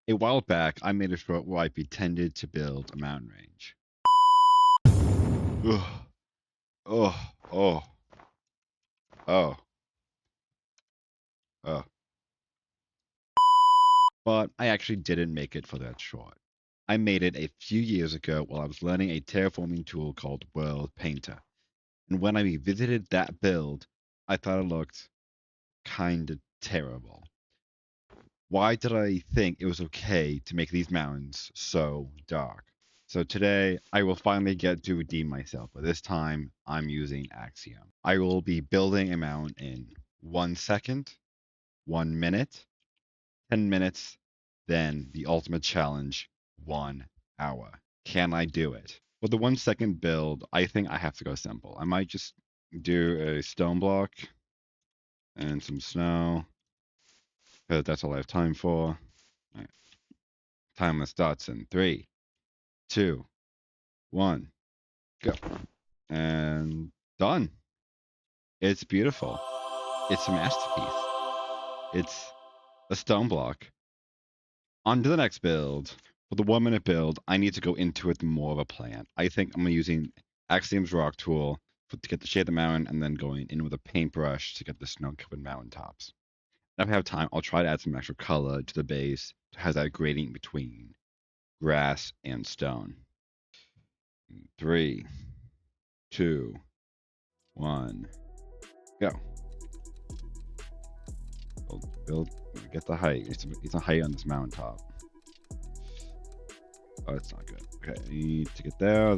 A while back, I made a short where I pretended to build a mountain range. Ugh. Oh, oh, oh, oh. But I actually didn't make it for that short. I made it a few years ago while I was learning a terraforming tool called World Painter. And when I revisited that build, I thought it looked kind of terrible. Why did I think it was okay to make these mountains so dark? So today I will finally get to redeem myself, but this time I'm using Axiom. I will be building a mountain in 1 second, 1 minute, 10 minutes, then the ultimate challenge, 1 hour. Can I do it? For the 1 second build, I think I have to go simple. I might just do a stone block and some snow, because that's all I have time for. All right. Timer starts in 3, 2, 1, go. And done. It's beautiful. It's a masterpiece. It's a stone block. On to the next build. For the 1 minute build, I need to go into it more of a plan. I think I'm using Axiom's rock tool to get the shade of the mountain and then going in with a paintbrush to get the snow-covered mountaintops. If I have time, I'll try to add some extra color to the base that has that gradient between grass and stone. 3, 2, 1, go. Build, get the height. It's a height on this mountaintop. Oh, it's not good. Okay, I need to get there.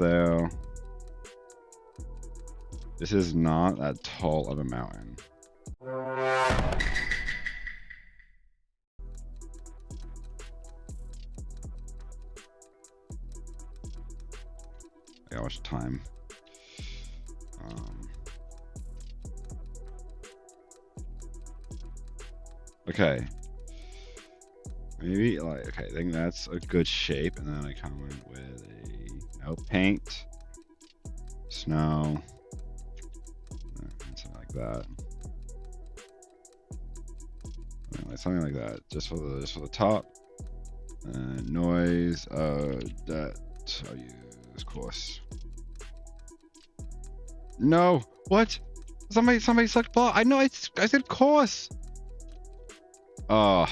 This is not that tall of a mountain. I got much time. Okay. Maybe like okay, I think that's a good shape, and then I come in with a paint, snow, something like that. Something like that, just for the top. Noise, that I'll use coarse. No, what? Somebody sucked block. I know I said coarse. Oh,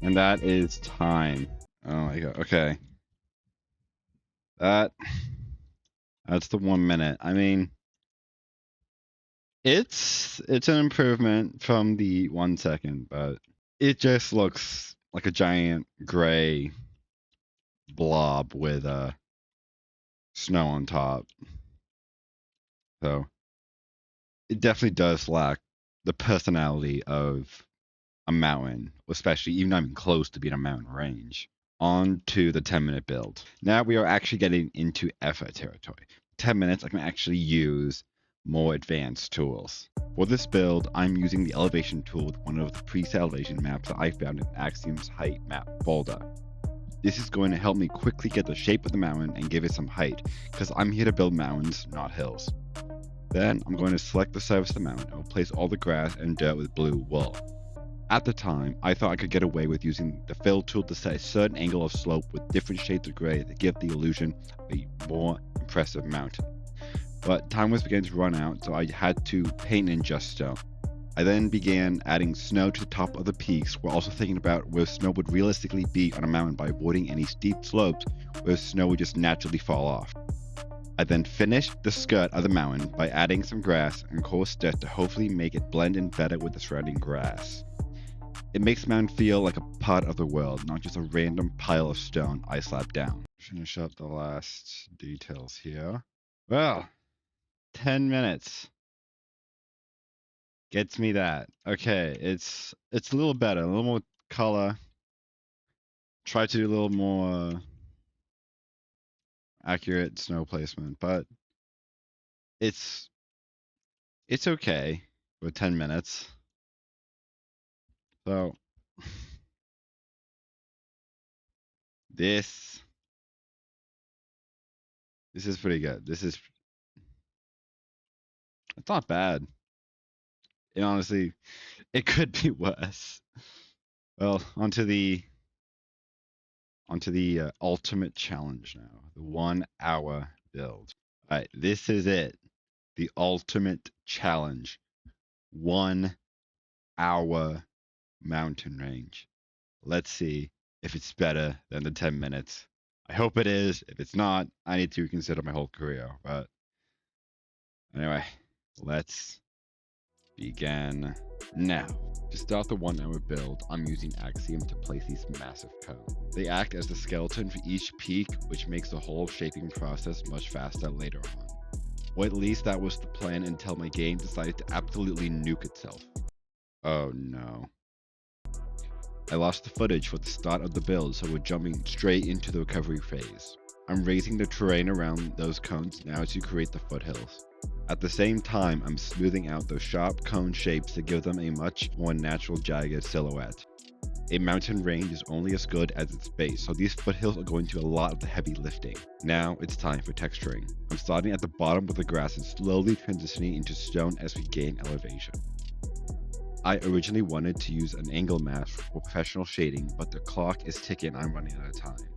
and that is time. Oh my god. Okay. That's the 1 minute. I mean, it's an improvement from the 1 second, but it just looks like a giant gray blob with snow on top. So it definitely does lack the personality of a mountain, especially even not even close to being a mountain range. On to the 10-minute build. Now we are actually getting into effort territory. 10 minutes, I can actually use more advanced tools. For this build, I'm using the elevation tool with one of the preset elevation maps that I found in Axiom's height map folder. This is going to help me quickly get the shape of the mountain and give it some height, because I'm here to build mountains, not hills. Then I'm going to select the surface of the mountain and replace all the grass and dirt with blue wool. At the time, I thought I could get away with using the fill tool to set a certain angle of slope with different shades of gray to give the illusion of a more impressive mountain. But time was beginning to run out, so I had to paint in just stone. I then began adding snow to the top of the peaks while also thinking about where snow would realistically be on a mountain by avoiding any steep slopes where snow would just naturally fall off. I then finished the skirt of the mountain by adding some grass and coarse dirt to hopefully make it blend in better with the surrounding grass. It makes the mountain feel like a part of the world, not just a random pile of stone I slapped down. Finish up the last details here. Well, 10 minutes. Gets me that. Okay, it's a little better, a little more color. Try to do a little more accurate snow placement, but it's okay with 10 minutes. So this is pretty good. It's not bad. And honestly, it could be worse. Well, onto the Onto the ultimate challenge now, the 1 hour build. All right, this is it. The ultimate challenge. 1 hour mountain range. Let's see if it's better than the 10 minutes. I hope it is. If it's not, I need to reconsider my whole career. But anyway, let's begin now. To start the 1 hour build, I'm using Axiom to place these massive cones. They act as the skeleton for each peak, which makes the whole shaping process much faster later on. Or at least that was the plan until my game decided to absolutely nuke itself. Oh no. I lost the footage for the start of the build, so we're jumping straight into the recovery phase. I'm raising the terrain around those cones now to create the foothills. At the same time, I'm smoothing out those sharp cone shapes to give them a much more natural jagged silhouette. A mountain range is only as good as its base, so these foothills are going to do a lot of the heavy lifting. Now it's time for texturing. I'm starting at the bottom of the grass and slowly transitioning into stone as we gain elevation. I originally wanted to use an angle mask for professional shading, but the clock is ticking and I'm running out of time.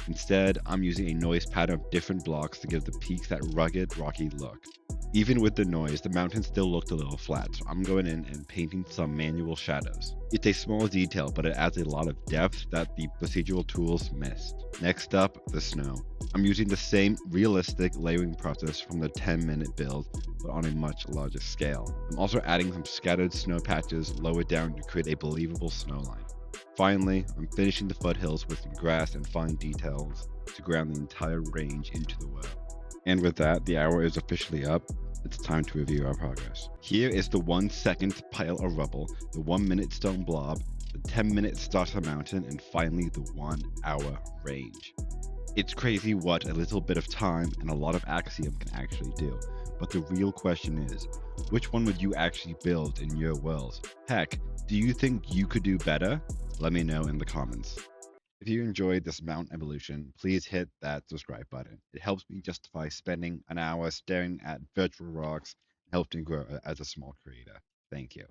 Instead, I'm using a noise pattern of different blocks to give the peaks that rugged, rocky look. Even with the noise, the mountain still looked a little flat, so I'm going in and painting some manual shadows. It's a small detail, but it adds a lot of depth that the procedural tools missed. Next up, the snow. I'm using the same realistic layering process from the 10-minute build, but on a much larger scale. I'm also adding some scattered snow patches lower down to create a believable snow line. Finally, I'm finishing the foothills with some grass and fine details to ground the entire range into the world. And with that, the hour is officially up. It's time to review our progress. Here is the 1 second pile of rubble, the 1 minute stone blob, the 10-minute starter mountain, and finally the 1 hour range. It's crazy what a little bit of time and a lot of Axiom can actually do. But the real question is, which one would you actually build in your worlds? Heck, do you think you could do better? Let me know in the comments. If you enjoyed this Mount Evolution, please hit that subscribe button. It helps me justify spending an hour staring at virtual rocks and helping grow as a small creator. Thank you.